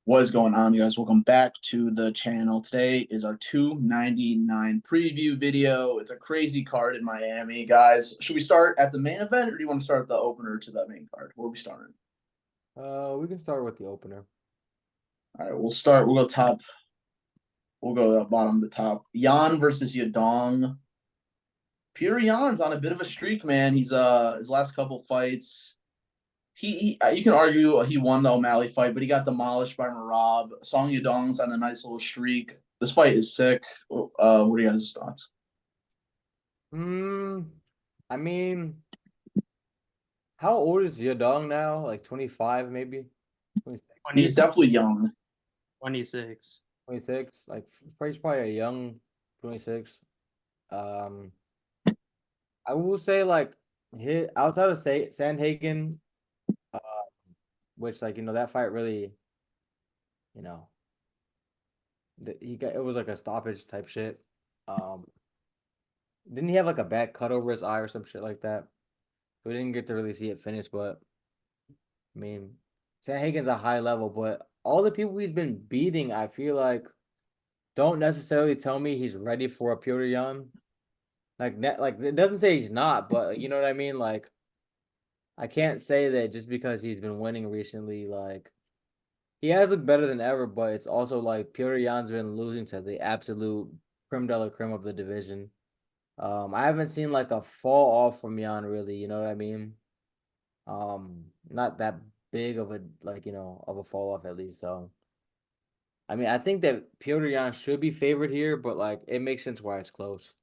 What is going on, you guys? Welcome back to the channel. Today is our 299 preview video. It's a crazy card in Miami, guys. Should we start at the main event, or do you want to start the opener to the main card? Where are we starting? We can start with the opener. All right, we'll start. We'll go top. We'll go bottom to top. Yan versus Yadong. Peter Yan's on a bit of a streak, man. He's his last couple fights. He you can argue he won the O'Malley fight, but he got demolished by Marab. Song Yadong's on a nice little streak. This fight is sick. What are you guys' thoughts? Hmm. I mean, how old is Yadong now? Like 25, maybe? 26. He's 26. definitely young. 26. 26. Like he's probably a young 26. Um, I will say like hit outside of Sandhagen, uh, which like that fight really, you know, he got it was like a stoppage type shit. Um, didn't he have like a bad cut over his eye or some shit like that? We didn't get to really see it finish, but I mean, Sanhagen's a high level, but all the people he's been beating, I feel like, don't necessarily tell me he's ready for a Pyotr Yan. Like it doesn't say he's not, but you know what I mean. Like I can't say that just because he's been winning recently. Like he has looked better than ever, but it's also like Pyotr Yan's been losing to the absolute creme de la creme of the division. I haven't seen like a fall off from Yan really. You know what I mean? Not that big of a of a fall off at least. So I mean, I think that Piotr Jan should be favored here, but like it makes sense why it's close.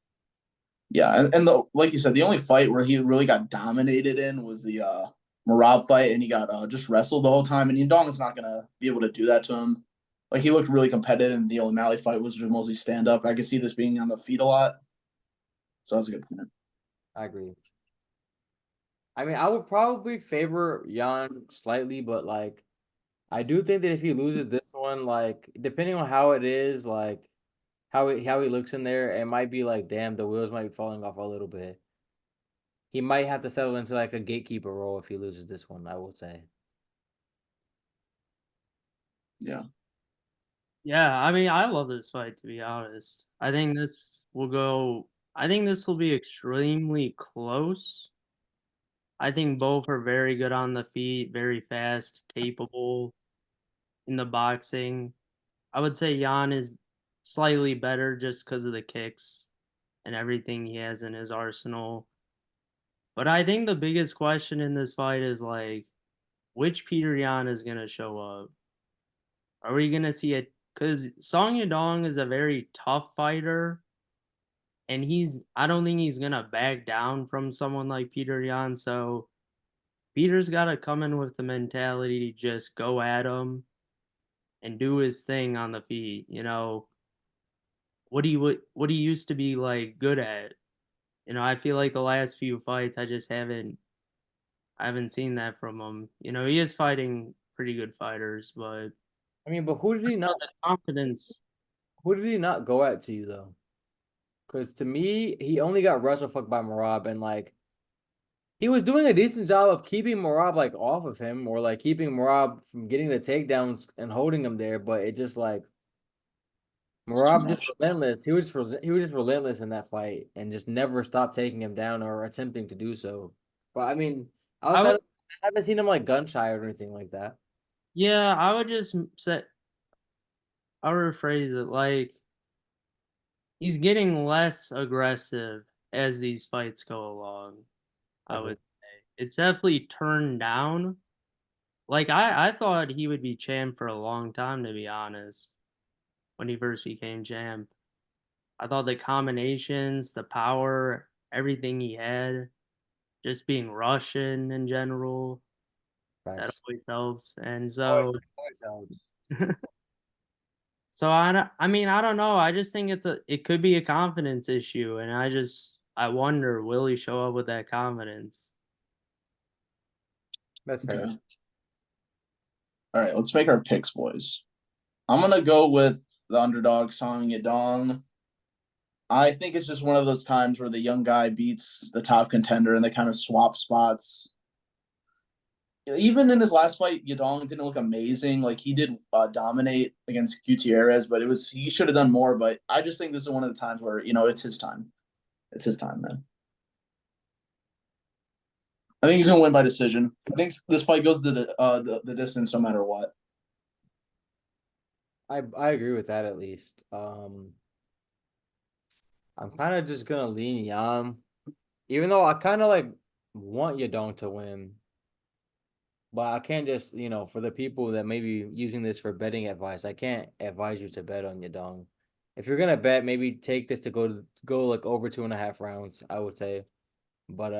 Yeah, and like you said, the only fight where he really got dominated in was the Marab fight, and he got just wrestled the whole time. And Yadong's not gonna be able to do that to him. Like he looked really competitive. And the O'Malley fight was just mostly stand up. I could see this being on the feet a lot. So that's a good point. I agree. I mean, I would probably favor Jan slightly, but like I do think that if he loses this one, like depending on how it is, like how he looks in there, it might be like, damn, the wheels might be falling off a little bit. He might have to settle into like a gatekeeper role if he loses this one, I would say. Yeah. Yeah, I mean, I love this fight, to be honest. I think this will be extremely close. I think both are very good on the feet, very fast, capable in the boxing. I would say Jan is slightly better just because of the kicks and everything he has in his arsenal. But I think the biggest question in this fight is like, which Peter Yan is going to show up? Are we gonna see it? Because Song Yadong is a very tough fighter, and I don't think he's gonna back down from someone like Peter Yan. So Peter's got to come in with the mentality to just go at him and do his thing on the feet. What he used to be like good at. I feel like the last few fights I haven't seen that from him. He is fighting pretty good fighters, but I mean, but who did he not the confidence. who did he not go at to you though? Because to me, he only got wrestle fucked by Marab, and like he was doing a decent job of keeping Marab like off of him, or like keeping Marab from getting the takedowns and holding him there. But it just like It's too Marab just much. relentless. He was just relentless in that fight, and just never stopped taking him down or attempting to do so. But I mean, I outside would, of, I haven't seen him like gun shy or anything like that. yeah, I would just say I'll rephrase it like he's getting less aggressive as these fights go along. I I feel would say it's definitely turned down. Like I thought he would be champ for a long time, to be honest. When he first became champ, I thought the combinations, the power, everything he had, just being Russian in general, that facts. always helps. And Always, so, always helps. so I mean, I don't know. I just think it could be a confidence issue, and I wonder, will he show up with that confidence? That's fair. Okay. All right, let's make our picks, boys. I'm gonna go with the underdog Song Yadong. I think it's just one of those times where the young guy beats the top contender and they kind of swap spots. even in his last fight, Yadong didn't look amazing. Like he did dominate against Gutierrez, but he should have done more. But I just think this is one of the times where it's his time. It's his time, man. I think he's gonna win by decision. I think this fight goes the distance no matter what. I agree with that at least. I'm kind of just gonna lean Yan, even though I kind of like want Yadong to win, but I can't just for the people that may be using this for betting advice, I can't advise you to bet on Yadong. If you're gonna bet, maybe take this to go like over 2.5 rounds, I would say. But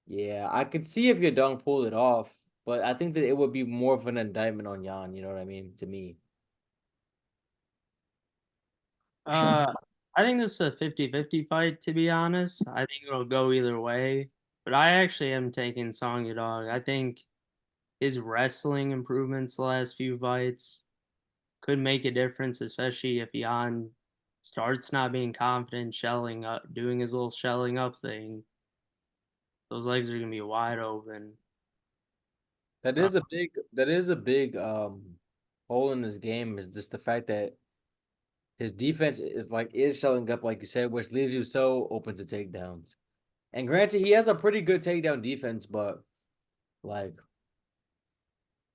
yeah, I could see if Yadong pulled it off, but I think that it would be more of an indictment on Yan. You know what I mean? To me. Sure. I think this is a 50-50 fight, to be honest. I think it'll go either way. But I actually am taking Song Yadong. I think his wrestling improvements the last few fights could make a difference, especially if Jan starts not being confident, shelling up, doing his little shelling up thing. Those legs are gonna be wide open. That So is a big hole in this game is just the fact that his defense is showing up like you said, which leaves you so open to takedowns. And granted, he has a pretty good takedown defense, but like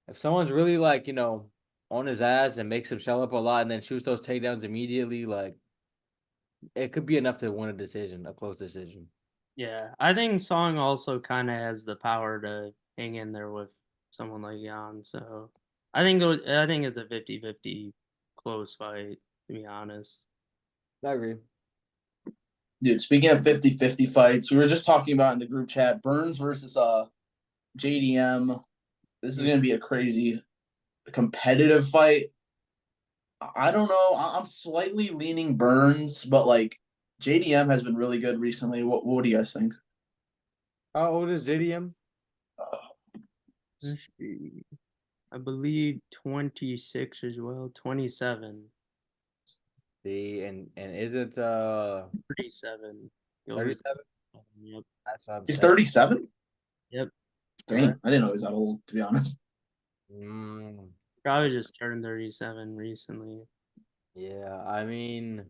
if someone's really on his ass and makes him shell up a lot and then shoots those takedowns immediately, like it could be enough to win a close decision. yeah, I think Song also kind of has the power to hang in there with someone like Jan. So I think it's a 50-50 close fight, to be honest. I agree. Dude, speaking of 50-50 fights, we were just talking about in the group chat Burns versus JDM. This is going to be a crazy competitive fight. I don't know. I'm slightly leaning Burns, but like JDM has been really good recently. What do you guys think? How old is JDM? Let's see. I believe 26 as well, 27. See, and is it 37. He'll be 37? Yep. That's what I'm He's saying. 37? Yep. Dang, I didn't know he was that old, to be honest. Mm, Probably just turned 37 recently. yeah, I mean,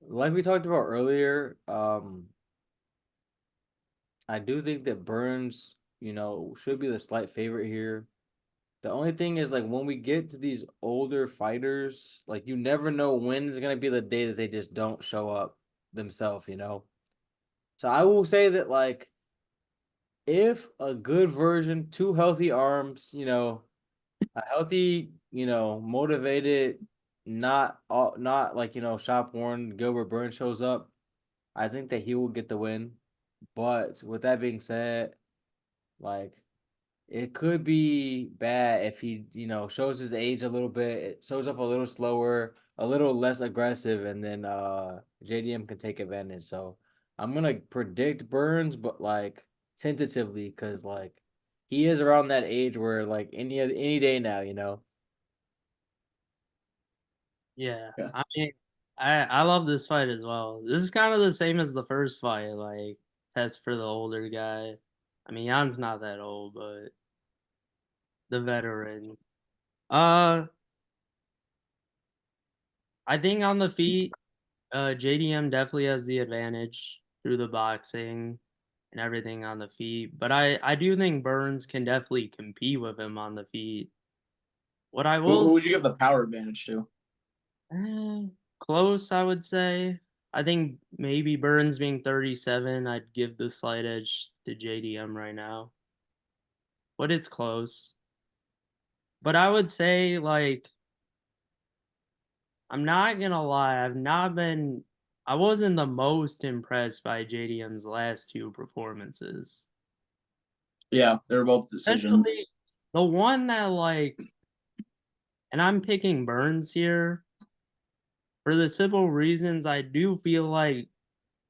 like we talked about earlier, I do think that Burns, should be the slight favorite here. The only thing is like when we get to these older fighters, like you never know when is gonna be the day that they just don't show up themselves. So I will say that like if a good version, two healthy arms, a healthy, motivated, not like shop worn Gilbert Burns shows up, I think that he will get the win. But with that being said, like it could be bad if he, shows his age a little bit, it shows up a little slower, a little less aggressive, and then JDM can take advantage. So I'm gonna predict Burns, but like tentatively, because like he is around that age where like any day now. Yeah. Yeah. I mean, I love this fight as well. This is kind of the same as the first fight, like test for the older guy. I mean, Jan's not that old, but the veteran. Uh, I think on the feet, JDM definitely has the advantage through the boxing and everything on the feet. But I do think Burns can definitely compete with him on the feet. What I Who will would you give the power advantage to? Eh, close, I would say. I think maybe Burns being 37, I'd give the slight edge to JDM right now. But it's close. But I would say, like, I'm not gonna lie, I wasn't the most impressed by JDM's last two performances. Yeah, they're both Especially decisions. the one that, like, and I'm picking Burns here for the simple reasons I do feel like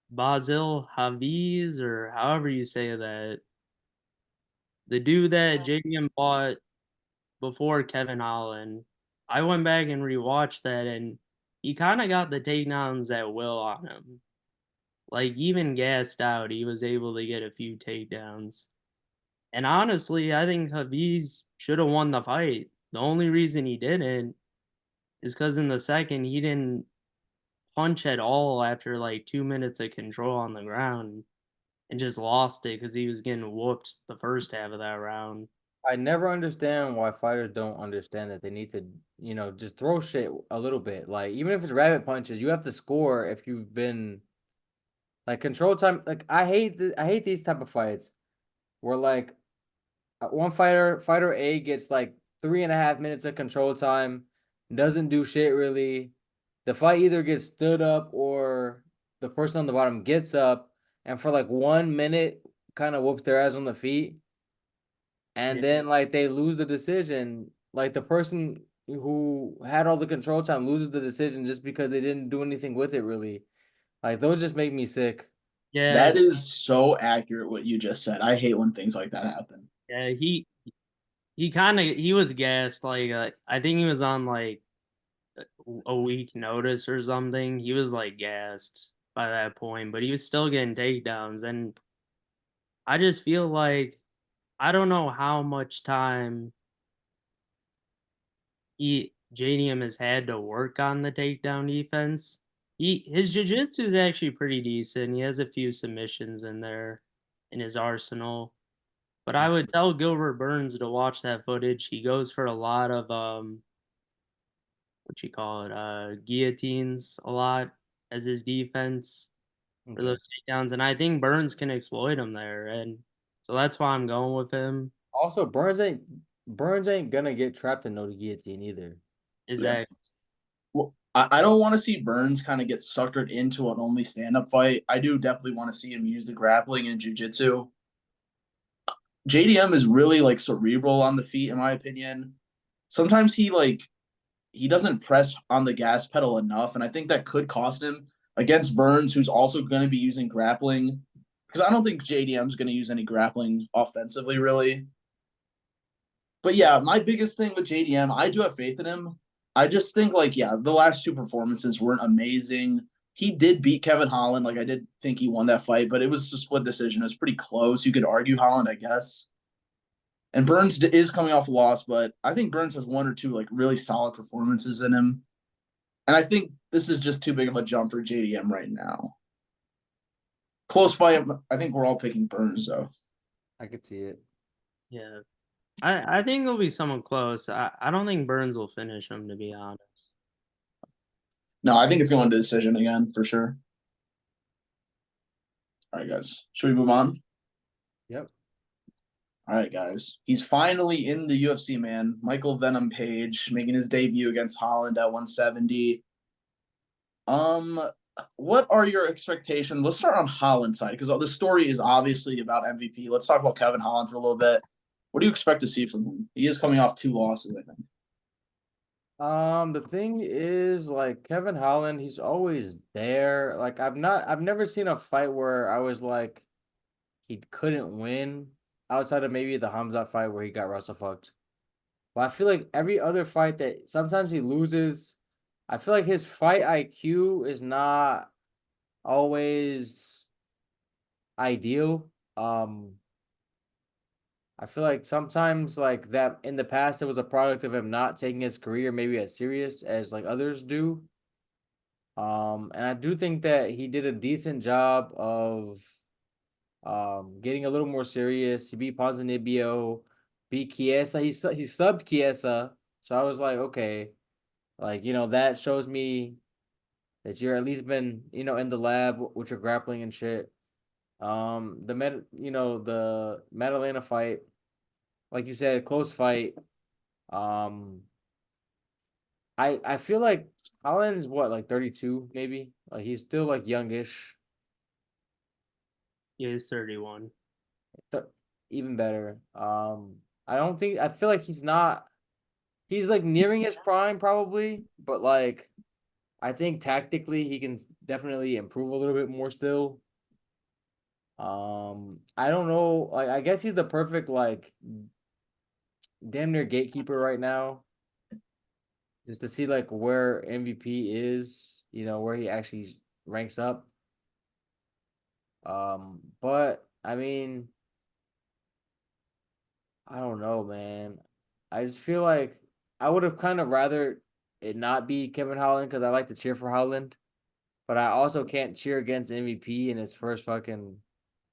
Basil Haviz, or however you say that, the dude that JDM bought before Kevin Holland. I went back and rewatched that, and he kind of got the takedowns at will on him. Like even gassed out, he was able to get a few takedowns. And honestly, I think Hafiz should have won the fight. The only reason he didn't is because in the second he didn't punch at all after like 2 minutes of control on the ground and just lost it because he was getting whooped the first half of that round. I never understand why fighters don't understand that they need to, just throw shit a little bit. Like even if it's rabbit punches, you have to score if you've been like control time. Like I hate these type of fights where like one fighter A gets like 3.5 minutes of control time, doesn't do shit really. The fight either gets stood up or the person on the bottom gets up and for like 1 minute kind of whoops their ass on the feet. And Yeah, then like they lose the decision. Like the person who had all the control time loses the decision just because they didn't do anything with it really. Like those just make me sick. yeah, That is so accurate what you just said. I hate when things like that happen. yeah. He was gassed. Like I think he was on like a week notice or something. He was like gassed by that point, but he was still getting takedowns. And I just feel like I don't know how much time JDM has had to work on the takedown defense. His jiu-jitsu is actually pretty decent. He has a few submissions in there in his arsenal. But I would tell Gilbert Burns to watch that footage. He goes for a lot of what you call it, guillotines a lot as his defense for Okay. those takedowns, and I think Burns can exploit him there, and so that's why I'm going with him. Also, Burns ain't gonna get trapped in no guillotine either. Is Yeah. that Well, I don't want to see Burns kind of get suckered into an only stand up fight. I do definitely want to see him use the grappling and jujitsu. JDM is really like cerebral on the feet, in my opinion. Sometimes he doesn't press on the gas pedal enough, and I think that could cost him against Burns, who's also going to be using grappling. Because I don't think JDM is going to use any grappling offensively, really. But yeah, my biggest thing with JDM, I do have faith in him. I just think yeah, the last two performances weren't amazing. He did beat Kevin Holland. Like I did think he won that fight, but it was a split decision. It was pretty close. You could argue Holland, I guess. And Burns is coming off a loss, but I think Burns has one or two like really solid performances in him. And I think this is just too big of a jump for JDM right now. Close fight. I think we're all picking Burns though. I could see it. yeah? I think it'll be someone close. I don't think Burns will finish him to be honest. No, I think it's going to decision again for sure. All right, guys. Should we move on? Yep. All right, guys. He's finally in the UFC, man. Michael Venom Page making his debut against Holland at 170. What are your expectations? Let's start on Holland's side because the story is obviously about MVP. Let's talk about Kevin Holland for a little bit. What do you expect to see from him? He is coming off 2 losses, I think. The thing is, like Kevin Holland, he's always there. Like I've never seen a fight where I was like, he couldn't win outside of maybe the Hamza fight where he got wrestle fucked. But I feel like every other fight that sometimes he loses, I feel like his fight IQ is not always ideal. I feel like sometimes like that in the past it was a product of him not taking his career maybe as serious as like others do. And I do think that he did a decent job of getting a little more serious. He beat Ponzinibbio, beat Chiesa. He subbed Chiesa. So I was like, okay, like that shows me that you're at least been in the lab with your grappling and shit. The Madalena fight, like you said, close fight. Um, I feel like Holland's what, like 32 maybe? Like he's still like youngish. He is 31. Th- Even better. I feel like he's like nearing his prime probably, but like I think tactically he can definitely improve a little bit more still. I don't know. Like I guess he's the perfect like damn near gatekeeper right now. Just to see like where MVP is, where he actually ranks up. But I mean, I don't know, man. I just feel like I would have kind of rather it not be Kevin Holland because I like to cheer for Holland, but I also can't cheer against MVP in his first fucking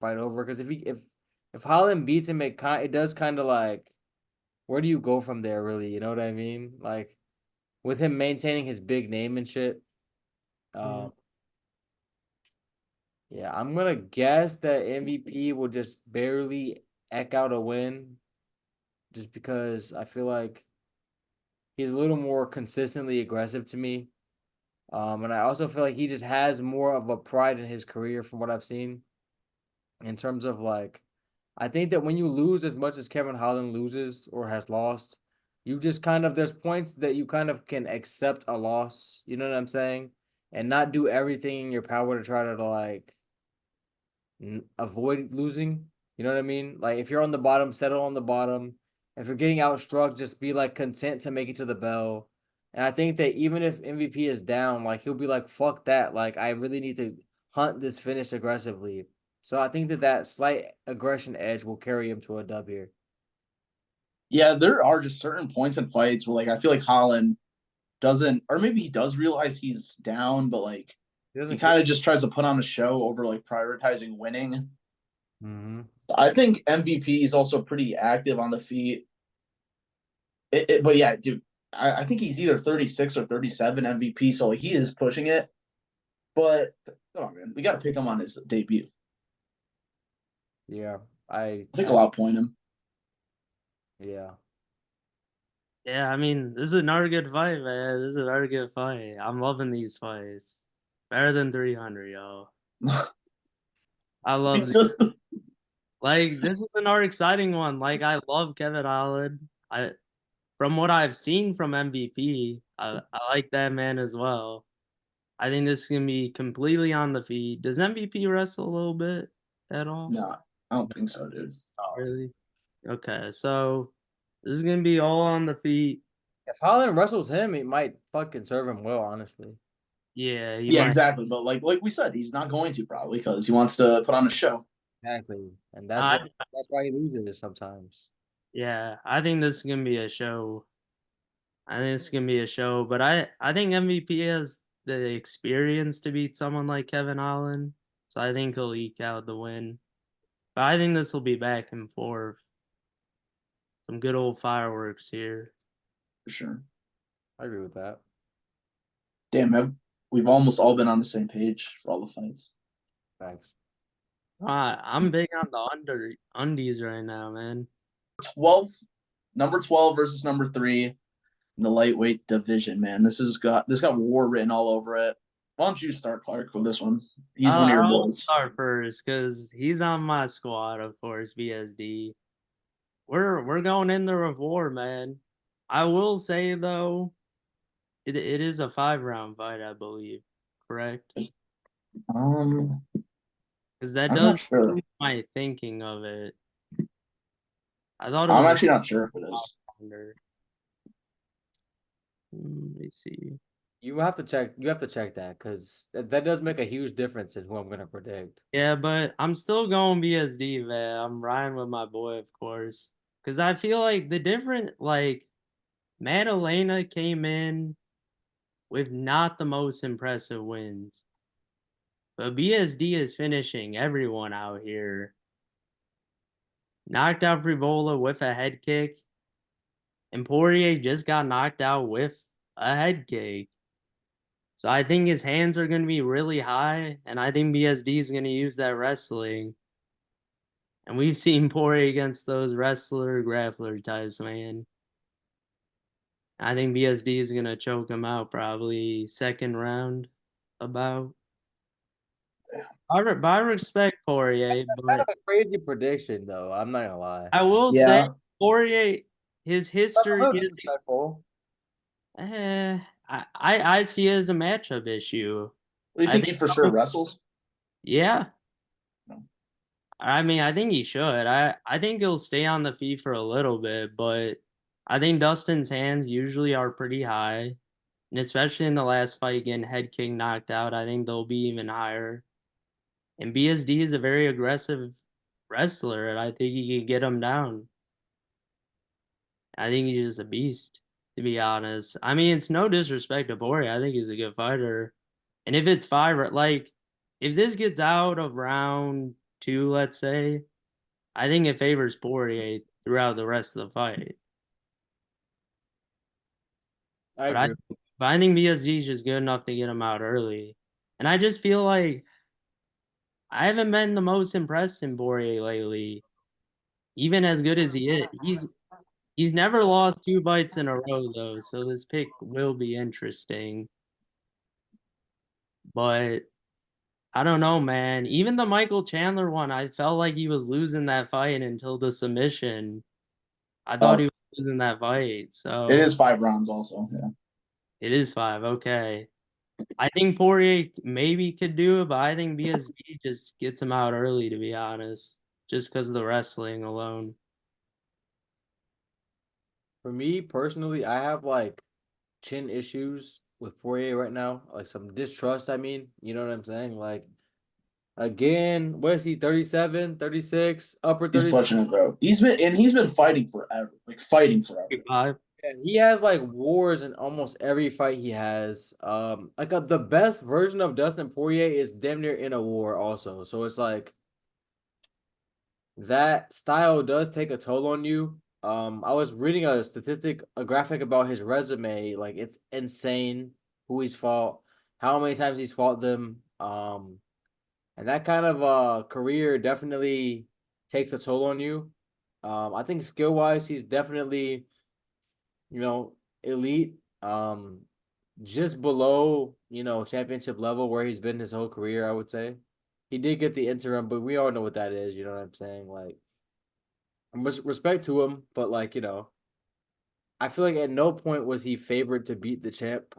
fight over because if Holland beats him, it does kind of like where do you go from there, really? You know what I mean? Like with him maintaining his big name and shit. Yeah. Um, yeah, I'm gonna guess that MVP will just barely eke out a win, just because I feel like he's a little more consistently aggressive to me. And I also feel like he just has more of a pride in his career from what I've seen. In terms of like, I think that when you lose as much as Kevin Holland loses or has lost, you just kind of there's points that you kind of can accept a loss. You know what I'm saying? And not do everything in your power to try to like avoid losing. You know what I mean? Like if you're on the bottom, settle on the bottom. If you're getting outstruck, just be like content to make it to the bell. And I think that even if MVP is down, like he'll be like, "Fuck that!" Like I really need to hunt this finish aggressively. So I think that that slight aggression edge will carry him to a dub here. Yeah, there are just certain points in fights where like I feel like Holland doesn't, or maybe he does realize he's down, but like He he doesn't care. kind of just tries to put on a show over like prioritizing winning. Mm-hmm. I think MVP is also pretty active on the feet. But yeah, dude, I think he's either 36 or 37 MVP, so like he is pushing it. But come on, man, we got to pick him on his debut. Yeah, I think I'll outpoint him. yeah. Yeah, I mean, this is another good fight, man. This is another good fight. I'm loving these fights. Better than 300, yo. I love these. Just Like, this is another exciting one. Like, I love Kevin Holland. From what I've seen from MVP, I like that man as well. I think this is gonna be completely on the feet. Does MVP wrestle a little bit at all? no, I don't think so, dude. Really? Okay, so this is gonna be all on the feet. If Holland wrestles him, it might fucking serve him well, honestly. Yeah, he Yeah, might. exactly. But like we said, he's not going to probably because he wants to put on a show. Exactly, and I that's why he loses sometimes. yeah, I think this is gonna be a show. I think it's gonna be a show, but I think MVP has the experience to beat someone like Kevin Holland, so I think he'll eke out the win. But I think this will be back and forth. Some good old fireworks here. For sure. I agree with that. Damn, we've almost all been on the same page for all the fights. Thanks. I'm big on the undies right now, man. 12th, number 12 versus number 3 in the lightweight division, man. This got war written all over it. Why don't you start, Clark, with this one? He's one of your I'll boys. start first because he's on my squad, of course. BSD. We're going in the war, man. I will say though, it is a 5 round fight, I believe. Correct? Um, Because that I'm does not sure. change my thinking of it. I thought it I'm was a actually not sure if it is. rounder. Let me see. You have to check. You have to check that because that does make a huge difference in who I'm gonna predict. Yeah, but I'm still going BSD, man. I'm riding with my boy, of course. Because I feel like the different, like, Madalena came in with not the most impressive wins. But BSD is finishing everyone out here. Knocked out Frivola with a head kick. And Poirier just got knocked out with a head kick. So I think his hands are going to be really high. And I think BSD is going to use that wrestling. And we've seen Poirier against those wrestler grappler types, man. I think BSD is gonna choke him out probably second round. About I respect Poirier, It's kind but of a crazy prediction, though. I'm not gonna lie. I will say Yeah. Poirier, his That's a history little is disrespectful. I see it as a matchup issue. What do you I think think he for sure wrestles? yeah. No. I mean I think he should. I think he'll stay on the feet for a little bit, but I think Dustin's hands usually are pretty high. And especially in the last fight getting head kick knocked out, I think they'll be even higher. And BSD is a very aggressive wrestler, and I think he can get him down. I think he's just a beast, to be honest. I mean, it's no disrespect to Poirier. I think he's a good fighter. And if it's five, like, if this gets out of round two, let's say, I think it favors Poirier throughout the rest of the fight. I But I, agree. but I think BSG is just good enough to get him out early. And I just feel like I haven't been the most impressed in Poirier lately. Even as good as he is, he's never lost two fights in a row though, so this pick will be interesting. But I don't know, man. Even the Michael Chandler one, I felt like he was losing that fight until the submission. I thought Oh, he was losing that fight. it is So 5 rounds also. Yeah. it is five. Okay. I think Poirier maybe could do it, but I think BSD just gets him out early, to be honest, just because of the wrestling alone. For me personally, I have like chin issues with Poirier right now, like some distrust. I mean, you know what I'm saying? Like, again, what is he, 37, 36, upper He's 36? pushing it, bro. He's been fighting forever. Like fighting forever. Five. Yeah, he has like wars in almost every fight he has. The best version of Dustin Poirier is damn near in a war also. So it's like that style does take a toll on you. I was reading a graphic about his resume. Like it's insane who he's fought, how many times he's fought them. And that kind of career definitely takes a toll on you. I think skill wise, he's definitely, you know, elite. Just below, championship level where he's been his whole career, I would say. He did get the interim, but we all know what that is, you know what I'm saying? Like, respect to him, but like, I feel like at no point was he favored to beat the champ,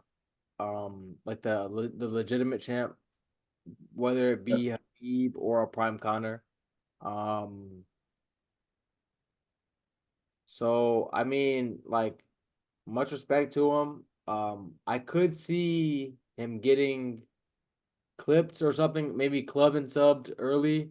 like the legitimate champ, whether it be Habib or a Prime Connor. Um, so I mean, like, much respect to him. I could see him getting clipped or something, maybe club and subbed early.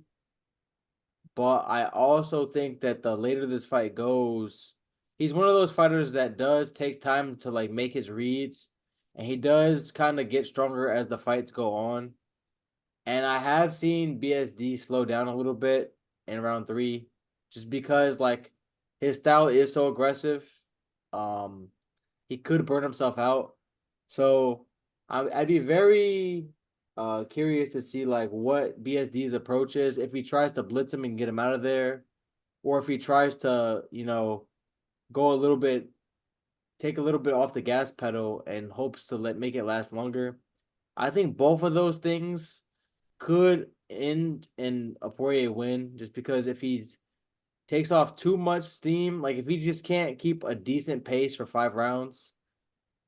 But I also think that the later this fight goes, he's one of those fighters that does take time to like make his reads, and he does kind of get stronger as the fights go on. And I have seen BSD slow down a little bit in round three, just because like his style is so aggressive. Um, he could burn himself out. So I'd be very curious to see like what BSD's approach is, if he tries to blitz him and get him out of there, or if he tries to, go a little bit, take a little bit off the gas pedal and hopes to make it last longer. I think both of those things could end in a Poirier win, just because if he's takes off too much steam, like if he just can't keep a decent pace for 5 rounds,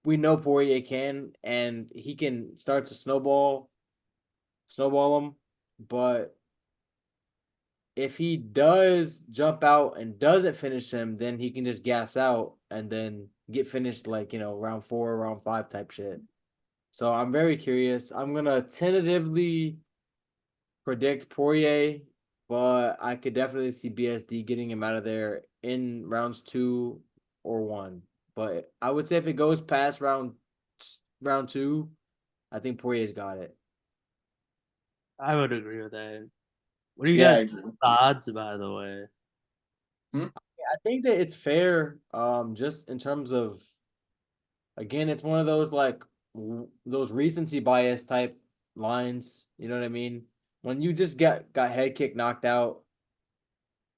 we know Poirier can, and he can start to snowball him. But if he does jump out and doesn't finish him, then he can just gas out and then get finished like, round 4, round 5 type shit. So I'm very curious. I'm gonna tentatively predict Poirier, but I could definitely see BSD getting him out of there in rounds 2 or 1. But I would say if it goes past round 2, I think Poirier's got it. I would agree with that. What do you Yeah, I guys think agree. of the odds, by the way? I think that it's fair, just in terms of, again, it's one of those like those recency bias type lines. You know what I mean? When you just got head kick knocked out,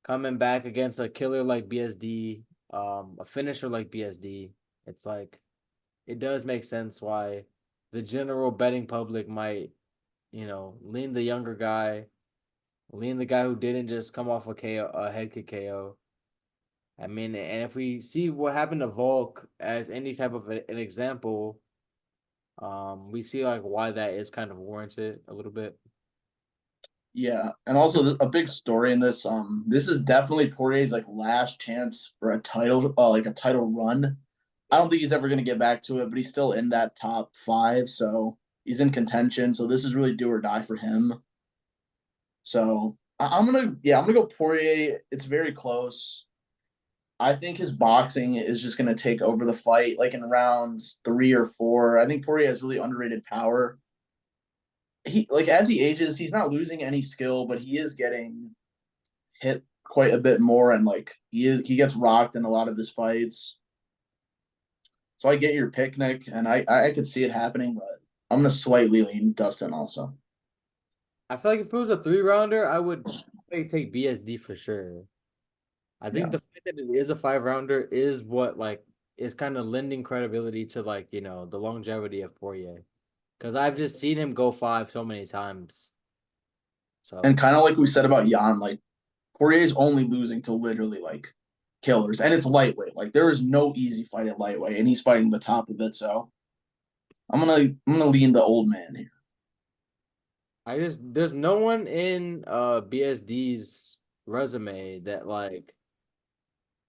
coming back against a killer like BSD, a finisher like BSD, it's like it does make sense why the general betting public might, lean the younger guy, lean the guy who didn't just come off a KO, a head kick KO. I mean, and if we see what happened to Volk as any type of an example, we see like why that is kind of warranted a little bit. Yeah, and also a big story in this. This is definitely Poirier's like last chance for a title, like a title run. I don't think he's ever gonna get back to it, but he's still in that top 5, so he's in contention. So this is really do or die for him. So I'm gonna go Poirier. It's very close. I think his boxing is just gonna take over the fight, like in rounds 3 or 4. I think Poirier has really underrated power. He like as he ages, he's not losing any skill, but he is getting hit quite a bit more, and like he gets rocked in a lot of his fights. So I get your pick, Nick, and I could see it happening, but I'm gonna slightly lean Dustin also. I feel like if it was a 3 rounder, I would probably take BSD for sure. I think Yeah. the fact that it is a 5 rounder is what like is kind of lending credibility to like, the longevity of Poirier. Because I've just seen him go 5 so many times. And So kind of like we said about Jan, like Poirier's only losing to literally like killers, and it's lightweight. Like there is no easy fight at lightweight, and he's fighting the top of it. So I'm gonna lean the old man here. there's no one in BSD's resume that like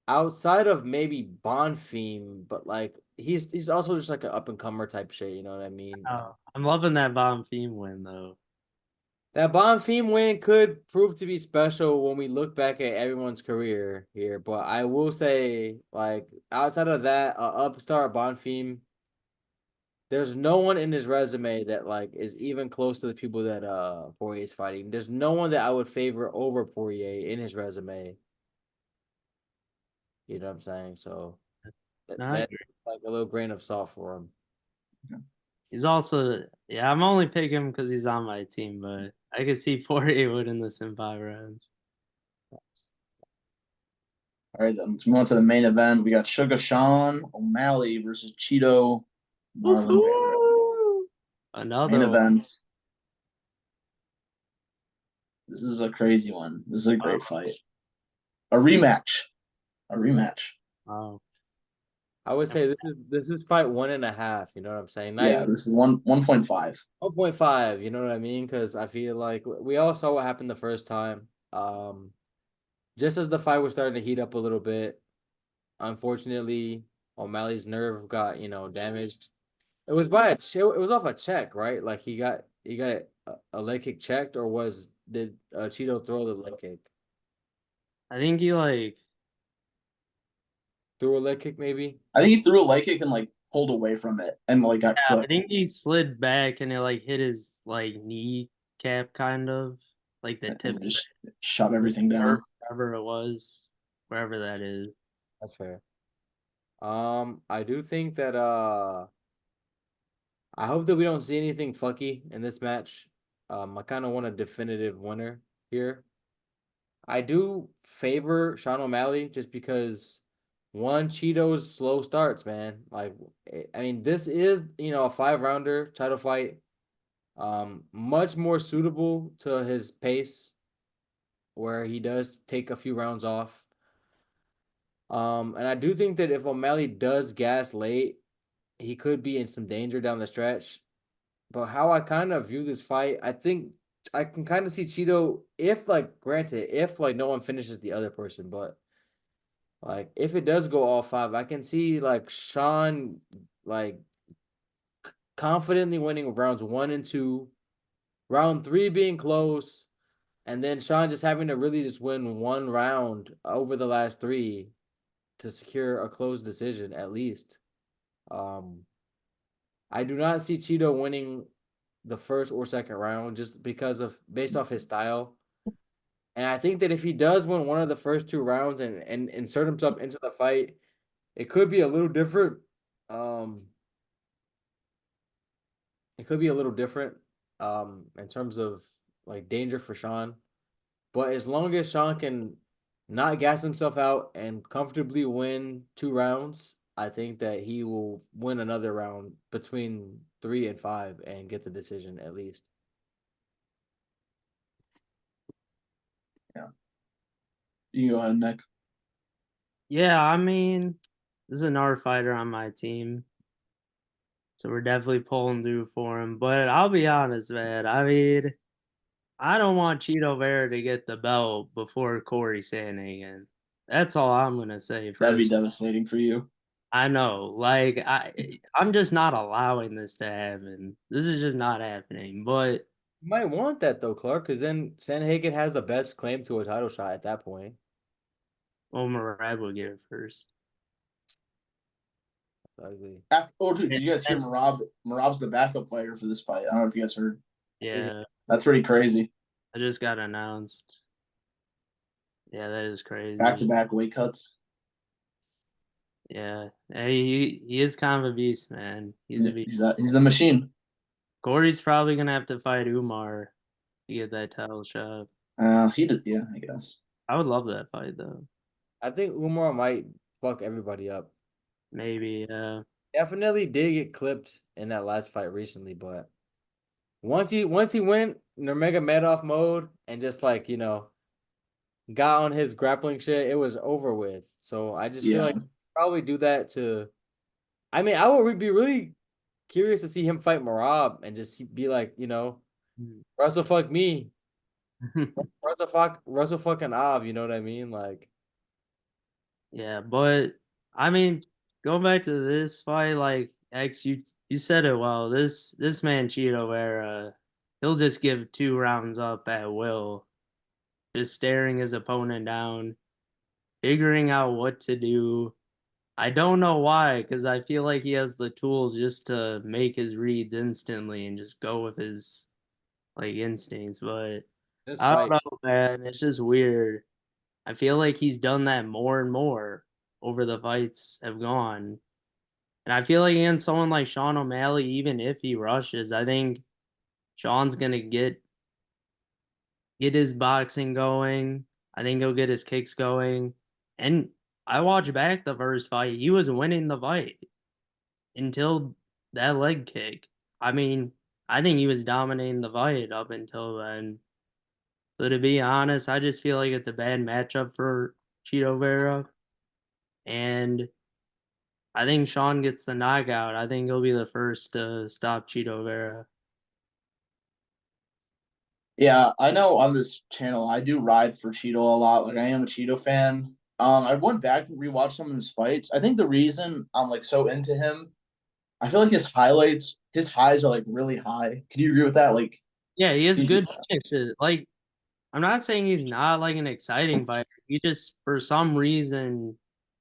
outside of maybe Bonfim, but like he's also just like an up and comer type shit, you know what I mean? Oh, I'm loving that bomb theme win though. That Bonfim win could prove to be special when we look back at everyone's career here, but I will say, like, outside of that, upstart Bonfim, there's no one in his resume that like is even close to the people that Poirier's fighting. There's no one that I would favor over Poirier in his resume. You know what I'm saying? So No, I that's agree. like a little grain of salt for him. He's also, yeah, I'm only picking him because he's on my team, but I could see Poirier winning this in 5 rounds. All right, then let's move on to the main event. We got Sugar Sean O'Malley versus Cheeto Marlon Vera. Woohoo! Main Another one. event. This is a crazy one. This is a great fight. A rematch. A rematch. Wow. I would say this is fight 1.5. You know what I'm saying? Not Yeah, even this is 1.5. 1.5. You know what I mean? Because I feel like we all saw what happened the first time. Just as the fight was starting to heat up a little bit, unfortunately, O'Malley's nerve got damaged. It was by it was off a check, right? Like he got a leg kick checked, or did Cheeto throw the leg kick? I think he like, Threw a leg kick maybe. I think he threw a leg kick and like pulled away from it and like got yeah, I cooked think he slid back and it like hit his like knee cap kind of like the tip and of just shut it, everything or down. wherever it was, wherever that is. That's fair. I do think that I hope that we don't see anything fucky in this match. I kind of want a definitive winner here. I do favor Sean O'Malley just because one Cheeto's slow starts, man. Like, I mean, this is a 5 rounder title fight. Much more suitable to his pace, where he does take a few rounds off. And I do think that if O'Malley does gas late, he could be in some danger down the stretch. But how I kind of view this fight, I think I can kind of see Cheeto if, like, granted, if like no one finishes the other person, but like if it does go all 5, I can see like Sean like confidently winning rounds 1 and 2, round 3 being close, and then Sean just having to really just win one round over the last 3 to secure a close decision at least. Um, I do not see Cheeto winning the first or second round just because of based off his style. And I think that if he does win one of the first 2 rounds and insert himself into the fight, it could be a little different. Um, it could be a little different in terms of like danger for Sean. But as long as Sean can not gas himself out and comfortably win 2 rounds, I think that he will win another round between 3 and 5 and get the decision at least. Yeah. You go ahead, Nick. Yeah, I mean, this is another fighter on my team. So we're definitely pulling through for him. But I'll be honest, man. I mean, I don't want Cheeto Vera to get the belt before Corey Sandhagen. That's all I'm gonna say That'd be first. devastating for you. I know, like I'm just not allowing this to happen. This is just not happening. But You might want that though, Clark, because then Sandhagen has the best claim to a title shot at that point. Well, Murad will get it first. Ugly. After, oh, dude, And, did you guys hear and- Marab's the backup fighter for this fight? I don't know if you guys heard. yeah, That's pretty crazy. I just got announced. Yeah, that is Back to crazy. back weight cuts. Yeah, hey, he is kind of a beast, man. He's a beast. He's the machine. Corey's probably gonna have to fight Umar to get that title shot. He did, yeah, I guess. I would love that fight though. I think Umar might fuck everybody up. Maybe, Definitely did get clipped in that last fight recently, but once he went Nurmagomedov mode and just like, got on his grappling shit, it was over with. So I just feel Yeah, like probably do that to I mean, I would be really curious to see him fight Marab and just be like, Russell fuck me. Russell fucking Av, you know what I mean? Like yeah. But I mean, going back to this fight, like X, you said it well. This man Cheeto Vera, he'll just give 2 rounds up at will, just staring his opponent down, figuring out what to do. I don't know why, because I feel like he has the tools just to make his reads instantly and just go with his like instincts. But this I don't fight. know, man. It's just weird. I feel like he's done that more and more over the fights have gone. And I feel like against someone like Sean O'Malley, even if he rushes, I think Sean's gonna get his boxing going. I think he'll get his kicks going. And I watched back the first fight. He was winning the fight until that leg kick. I mean, I think he was dominating the fight up until then. So to be honest, I just feel like it's a bad matchup for Cheeto Vera. And I think Sean gets the knockout. I think he'll be the first to stop Cheeto Vera. yeah. I know on this channel I do ride for Cheeto a lot. Like I am a Cheeto fan. I went back and rewatched some of his fights. I think the reason I'm like so into him, I feel like his highs are like really high. Can you agree with that? Like Yeah, he has he, good finishes. Like, I'm not saying he's not like an exciting fighter. He just, for some reason,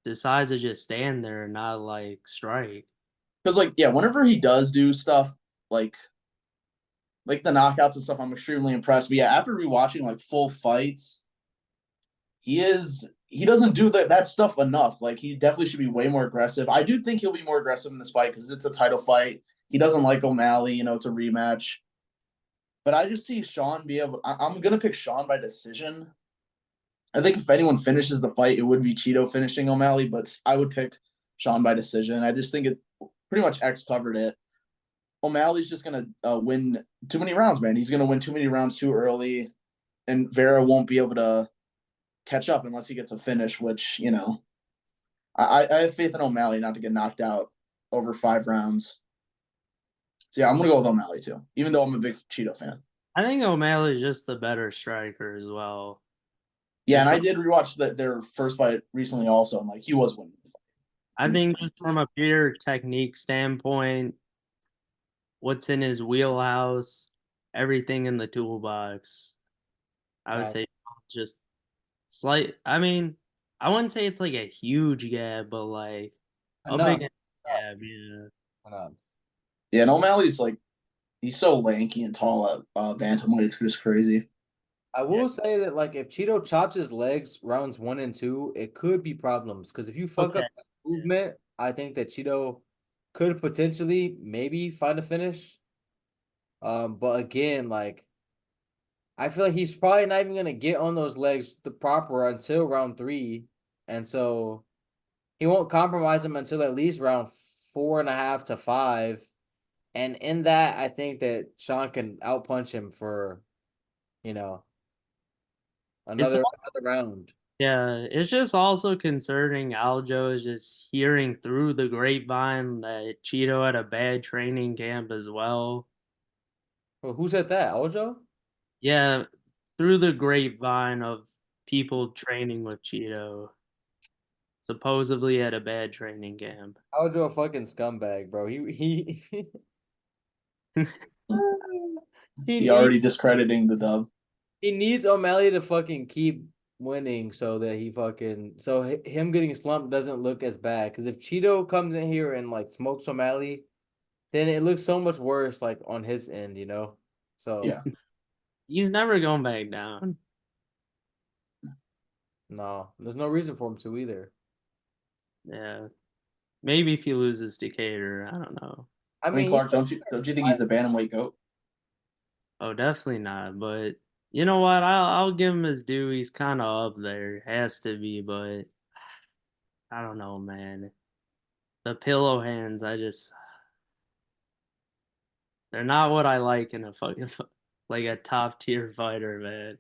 decides to just stand there and not like strike. because like yeah, whenever he does do stuff like like the knockouts and stuff, I'm extremely impressed. But yeah, after rewatching like full fights, he doesn't do that stuff enough. Like he definitely should be way more aggressive. I do think he'll be more aggressive in this fight because it's a title fight. He doesn't like O'Malley, it's a rematch. But I just see Sean be able. I'm gonna pick Sean by decision. I think if anyone finishes the fight, it would be Cheeto finishing O'Malley, but I would pick Sean by decision. I just think it pretty much X covered it. O'Malley's just gonna win too many rounds, man. He's gonna win too many rounds too early, and Vera won't be able to catch up unless he gets a finish. Which I have faith in O'Malley not to get knocked out over 5 rounds. So yeah, I'm gonna go with O'Malley too, even though I'm a big Cheeto fan. I think O'Malley's just the better striker as well. Yeah, Just and I from, did rewatch their first fight recently also, and like he was winning the I fight. think just from a pure technique standpoint, what's in his wheelhouse, everything in the toolbox. I would Right. say just slight. I mean, I wouldn't say it's like a huge gap, but like a Enough. big Enough. gap. Yeah. Enough. Yeah, and O'Malley's like he's so lanky and tall at bantamweight. It's just crazy. I Yeah. will say that like if Cheeto chops his legs rounds 1 and 2, it could be problems. Because if you fuck Okay. up that movement, I think that Cheeto could potentially maybe find a finish. But again, like I feel like he's probably not even gonna get on those legs the proper until round 3. And so he won't compromise him until at least round 4.5 to 5. And in that, I think that Sean can outpunch him for, you know, It's another round. Yeah, it's just also concerning Aljo is just hearing through the grapevine that Cheeto had a bad training camp as well. Well, who said that? Ojo? Yeah, through the grapevine of people training with Cheeto. Supposedly had a bad training camp. Ojo a fucking scumbag, bro. He He already discrediting the dub. He needs O'Malley to fucking keep winning so that him getting slumped doesn't look as bad. Because if Cheeto comes in here and like smokes O'Malley, then it looks so much worse like on his end, you know? So Yeah. He's never going back down. no, there's no reason for him to either. Yeah. Maybe if he loses Decatur, I don't know. I I mean, mean, Clark, don't you think he's the bantamweight goat? Oh, definitely not. But you know what? I'll give him his due. He's kind of up there. Has to be, but I don't know, man. The pillow hands, they're not what I like in a fucking like a top tier fighter, man.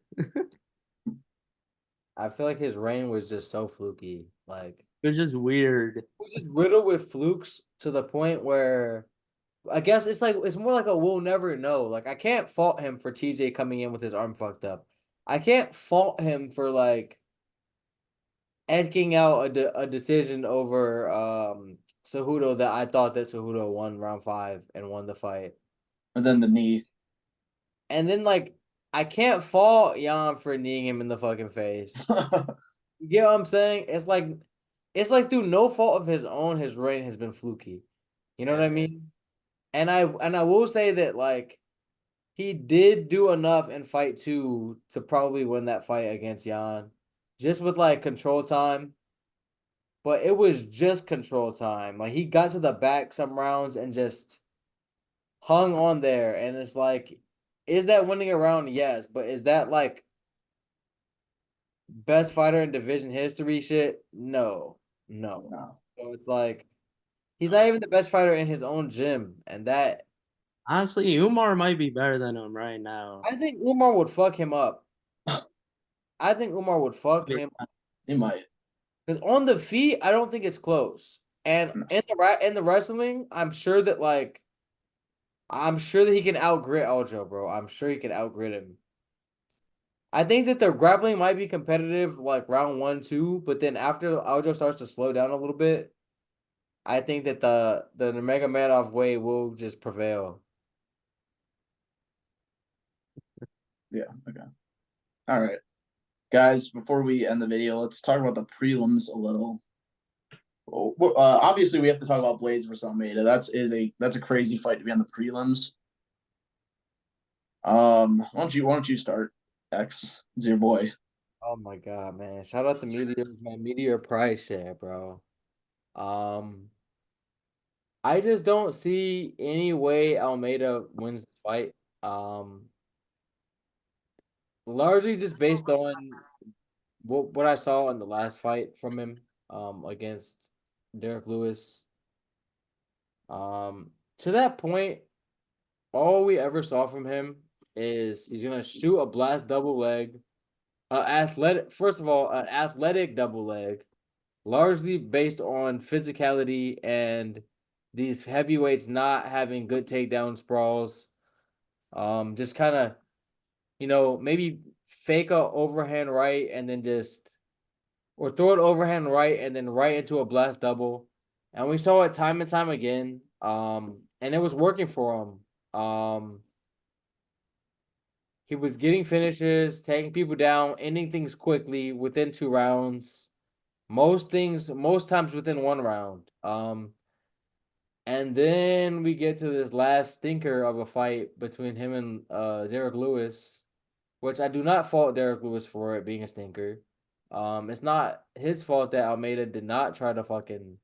I feel like his reign was just so fluky. Like They're just weird. was just riddled with flukes to the point where I guess it's more like a we'll never know. Like I can't fault him for TJ coming in with his arm fucked up. I can't fault him for like edging out a decision over Cejudo that I thought that Cejudo won round 5 and won the fight. And then the knee. And then like I can't fault Jan for kneeing him in the fucking face. You get what I'm saying? It's like through no fault of his own, his reign has been fluky. You know what I mean? And I will say that like he did do enough in fight 2 to probably win that fight against Jan, just with like control time. But it was just control time. Like he got to the back some rounds and just hung on there. And it's like, is that winning a round? Yes, but is that like best fighter in division history shit? No. No. So it's like he's not even the best fighter in his own gym, and that Honestly, Umar might be better than him right now. I think Umar would fuck him up. I think Umar would fuck him up. He might. Because on the feet, I don't think it's close. And No. in the wrestling, I'm sure that he can outgrit Aljo, bro. I'm sure he can outgrit him. I think that the grappling might be competitive like round 1, 2, but then after Aljo starts to slow down a little bit, I think that the Mega Madoff way will just prevail. Yeah. Okay. All right. Guys, before we end the video, let's talk about the prelims a little. Obviously, we have to talk about Blades versus Almeida. That's a crazy fight to be on the prelims. Why don't you start? X, it's your boy. Oh my god, man! Shout out to Meteor, man. Meteor price share, bro. Um, I just don't see any way Almeida wins the fight. Um, Largely just based on what I saw in the last fight from him against Derek Lewis. To that point, all we ever saw from him is he's gonna shoot a blast double leg, first of all, an athletic double leg, largely based on physicality and these heavyweights not having good takedown sprawls. Just kind of, maybe fake a overhand right and then or throw it overhand right and then right into a blast double. And we saw it time and time again. And it was working for him. He was getting finishes, taking people down, ending things quickly within 2 rounds. Most times within 1 round. And then we get to this last stinker of a fight between him and Derek Lewis, which I do not fault Derek Lewis for it being a stinker. It's not his fault that Almeida did not try to fucking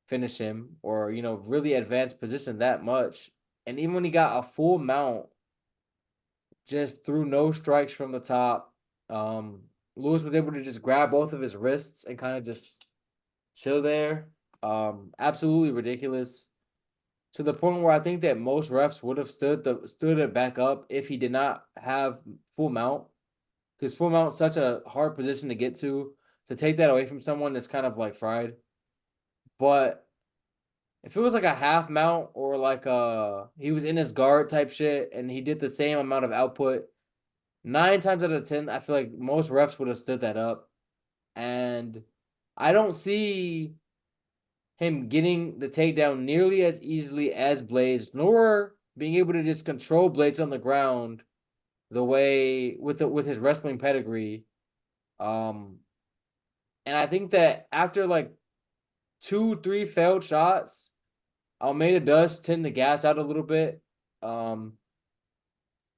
finish him or, really advance position that much. And even when he got a full mount, just threw no strikes from the top. Lewis was able to just grab both of his wrists and kind of just chill there. Absolutely ridiculous. To the point where I think that most refs would have stood it back up if he did not have full mount. Because full mount is such a hard position to get to. To take that away from someone is kind of like fried. But if it was like a half mount or like he was in his guard type shit and he did the same amount of output, 9 times out of 10, I feel like most refs would have stood that up. And I don't see him getting the takedown nearly as easily as Blaze, nor being able to just control Blades on the ground the way with his wrestling pedigree. Um, and I think that after like 2, 3 failed shots, Almeida does tend to gas out a little bit. Um,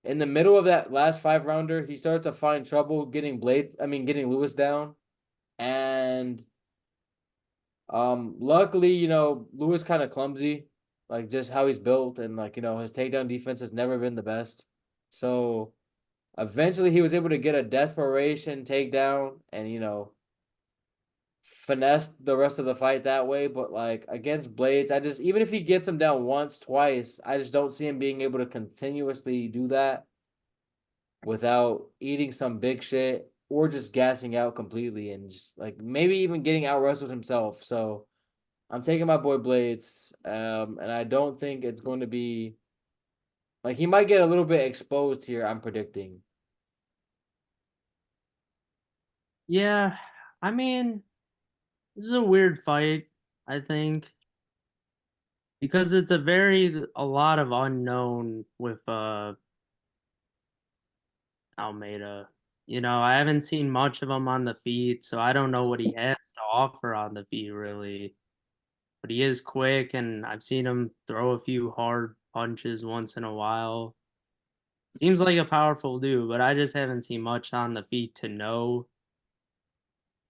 in the middle of that last 5 rounder, he started to find trouble getting getting Lewis down. And luckily, Lewis kind of clumsy, like just how he's built, and like, his takedown defense has never been the best. So eventually he was able to get a desperation takedown and, finesse the rest of the fight that way. But like against Blades, even if he gets him down once, twice, I just don't see him being able to continuously do that without eating some big shit or just gassing out completely and just like maybe even getting out wrestled himself. So I'm taking my boy Blades, and I don't think it's going to be like he might get a little bit exposed here. I'm predicting. Yeah, I mean, this is a weird fight, I think, because it's a lot of unknown with Almeida. I haven't seen much of him on the feet, so I don't know what he has to offer on the feet really. But he is quick, and I've seen him throw a few hard punches once in a while. Seems like a powerful dude, but I just haven't seen much on the feet to know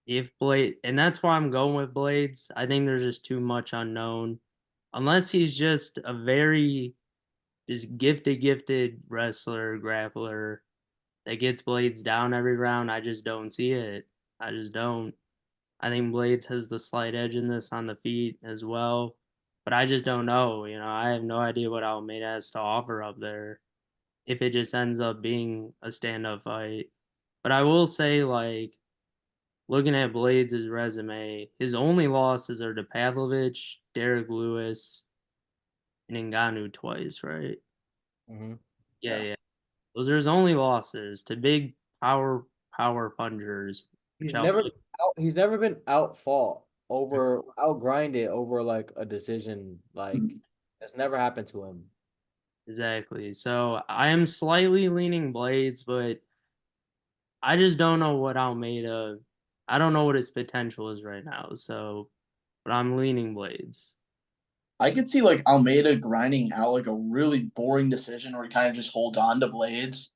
if Blade, and that's why I'm going with Blades. I think there's just too much unknown. Unless he's just a very just gifted wrestler, grappler that gets Blades down every round. I just don't see it. I just don't. I think Blades has the slight edge in this on the feet as well. But I just don't know. I have no idea what Almeida has to offer up there if it just ends up being a stand-up fight. But I will say, like, looking at Blades' resume, his only losses are to Pavlovich, Derek Lewis, and Ngannou twice, right? Mm-hmm. Yeah, Yeah. yeah. Those are his only losses to big power punchers, which He's out. never he's never been outfought over outgrinded over like a decision. Like that's never happened to him. Exactly. So I am slightly leaning Blades, but I just don't know what Almeida. I don't know what his potential is right now. So, but I'm leaning Blades. I could see like Almeida grinding out like a really boring decision where he kind of just holds on to Blades.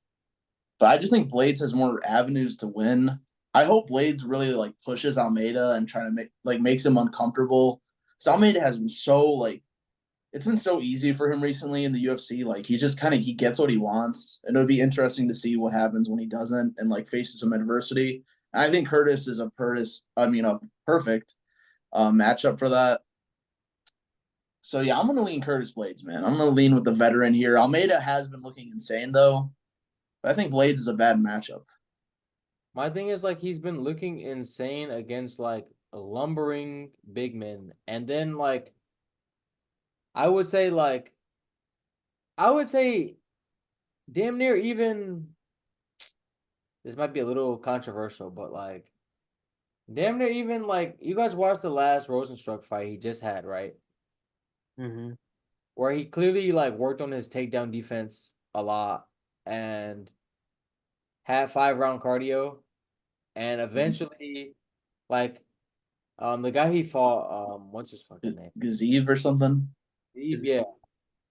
But I just think Blades has more avenues to win. I hope Blades really like pushes Almeida and trying to makes him uncomfortable. Because Almeida has been so like it's been so easy for him recently in the UFC. Like he just kind of he gets what he wants, and it would be interesting to see what happens when he doesn't and like faces some adversity. And I think Curtis is a perfect matchup for that. So yeah, I'm gonna lean Curtis Blades, man. I'm gonna lean with the veteran here. Almeida has been looking insane though, but I think Blades is a bad matchup. My thing is like he's been looking insane against like lumbering big men, and then like I would say like I would say damn near even this might be a little controversial, but like damn near even like you guys watched the last Rosenstruck fight he just had, right? Mm-hmm. Where he clearly like worked on his takedown defense a lot and had 5 round cardio, and eventually like the guy he fought what's his fucking name? Gaziv or something. Gaziv, yeah.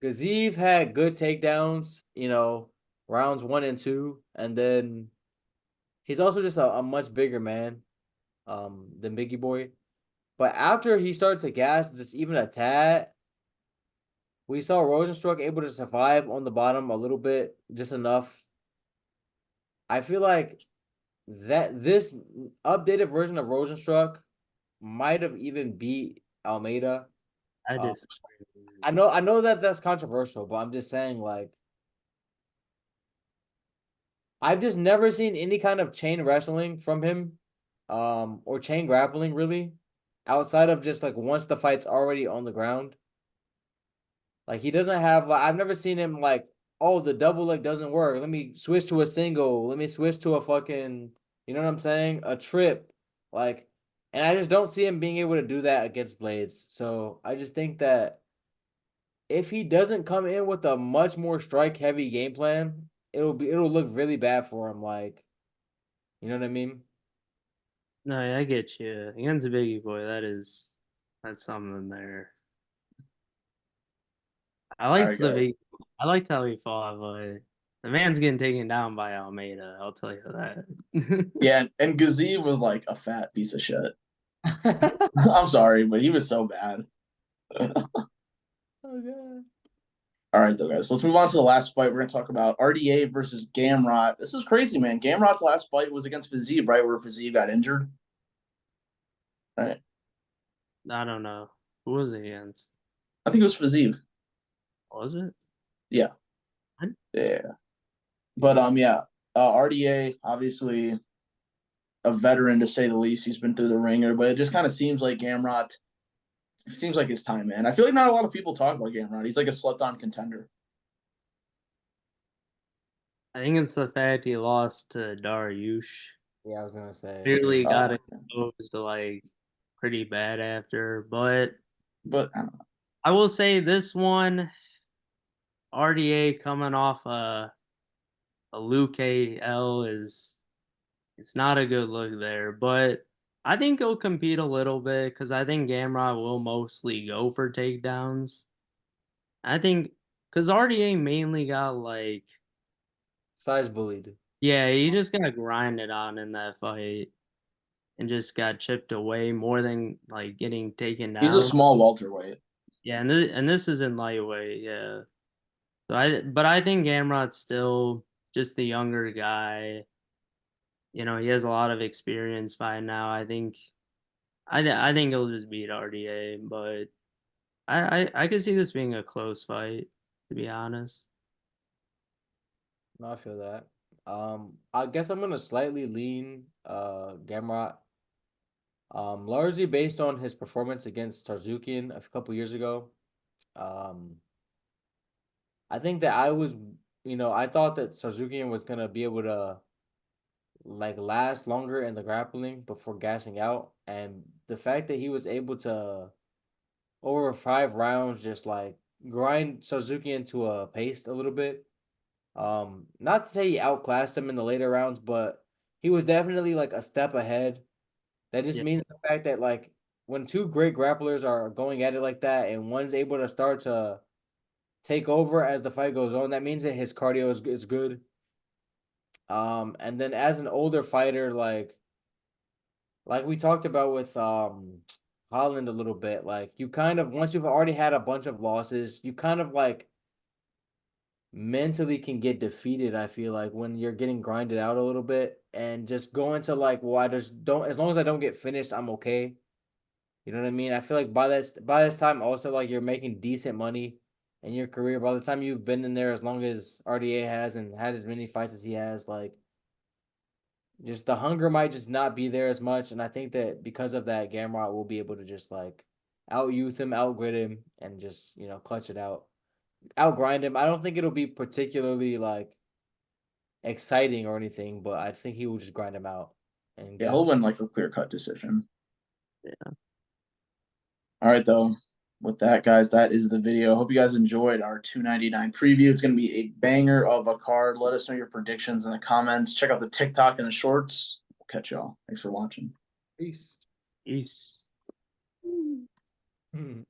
Gaziv had good takedowns, rounds 1 and 2, and then he's also just a much bigger man than Biggie Boy. But after he started to gas just even a tad, we saw Rosenstruck able to survive on the bottom a little bit, just enough. I feel like that this updated version of Rosenstruck might have even beat Almeida. I Uh, disagree. I know that that's controversial, but I'm just saying like I've just never seen any kind of chain wrestling from him, or chain grappling really, outside of just like once the fight's already on the ground. Like he doesn't have like I've never seen him like, oh, the double leg doesn't work. Let me switch to a single. Let me switch to a fucking, you know what I'm saying? A trip. Like, and I just don't see him being able to do that against Blades. So I just think that if he doesn't come in with a much more strike heavy game plan, it'll look really bad for him. Like, you know what I mean? No, I get you. Against a biggie boy, that's something there. I All liked right, the guys. big. I liked how he fought, but the man's getting taken down by Almeida. I'll tell you that. Yeah, and Gazee was like a fat piece of shit. I'm sorry, but he was so bad. Oh god. All right, though, guys. Let's move on to the last fight. We're gonna talk about RDA versus Gamrot. This is crazy, man. Gamrot's last fight was against Fiziev, right? Where Fiziev got injured. Right. I don't know. Who was it against? I think it was Fiziev. Was it? Yeah. I- Yeah. But yeah. RDA, obviously a veteran to say the least. He's been through the ringer, but it just kind of seems like Gamrot. It seems like his time, man. I feel like not a lot of people talk about Gamrot. He's like a slept-on contender. I think it's the fact he lost to Dariush. Yeah, I was gonna say. Clearly got Uh, exposed to like pretty bad after, but but I don't know. I will say this one, RDA coming off a Luke L is it's not a good look there, but I think he'll compete a little bit because I think Gamrot will mostly go for takedowns. I think because RDA mainly got like Size bullied. yeah, he just got grinded on in that fight and just got chipped away more than like getting taken He's a down. small welterweight. Yeah, and this is in lightweight, yeah. But I think Gamrot's still just the younger guy. You know, he has a lot of experience by now. I think he'll just beat RDA, but I could see this being a close fight, to be honest. No, I feel that. I guess I'm gonna slightly lean Gamrot. Largely based on his performance against Tarzukian a couple years ago. Um, I think that I thought that Tarzukian was gonna be able to like last longer in the grappling before gassing out, and the fact that he was able to over 5 rounds just like grind Suzuki into a paste a little bit. Not to say he outclassed him in the later rounds, but he was definitely like a step ahead. That just Yeah, means the fact that like when two great grapplers are going at it like that, and one's able to start to take over as the fight goes on, that means that his cardio is good. And then as an older fighter, like we talked about with Holland a little bit, like you kind of once you've already had a bunch of losses, you kind of like mentally can get defeated, I feel like, when you're getting grinded out a little bit and just going to like, well, I just don't as long as I don't get finished, I'm okay. You know what I mean? I feel like by this time also like you're making decent money in your career. By the time you've been in there as long as RDA has and had as many fights as he has, like just the hunger might just not be there as much. And I think that because of that, Gamrot will be able to just like out youth him, outgrit him, and just, clutch it out. Outgrind him. I don't think it'll be particularly like exciting or anything, but I think he will just grind him out and Yeah, get. he'll win like a clear-cut decision. yeah. All right, though. With that, guys, that is the video. Hope you guys enjoyed our 299 preview. It's going to be a banger of a card. Let us know your predictions in the comments. Check out the TikTok and the shorts. We'll catch y'all. Thanks for watching. Peace. Peace. Hmm.